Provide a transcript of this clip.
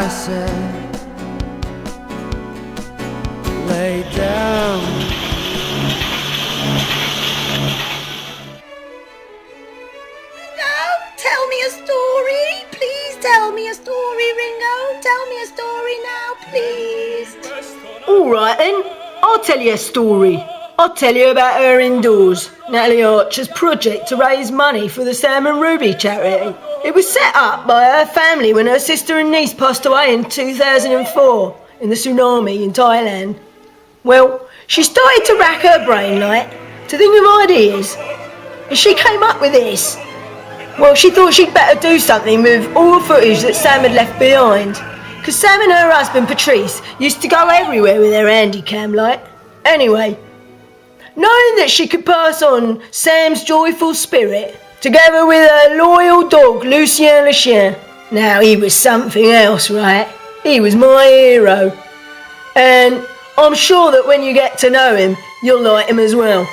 I said, lay down. Ringo, tell me a story. Please tell me a story, Ringo. Tell me a story now, please. All right then, I'll tell you a story. I'll tell you about her indoors, Natalie Archer's project to raise money for the Sam and Ruby charity. It was set up by her family when her sister and niece passed away in 2004 in the tsunami in Thailand. Well, she started to rack her brain, to think of ideas. And she came up with this. Well, she thought she'd better do something with all the footage that Sam had left behind. Because Sam and her husband, Patrice, used to go everywhere with their handycam, Anyway, knowing that she could pass on Sam's joyful spirit, together with her loyal dog, Lucien Le Chien. Now, he was something else, He was my hero. And I'm sure that when you get to know him, you'll like him as well.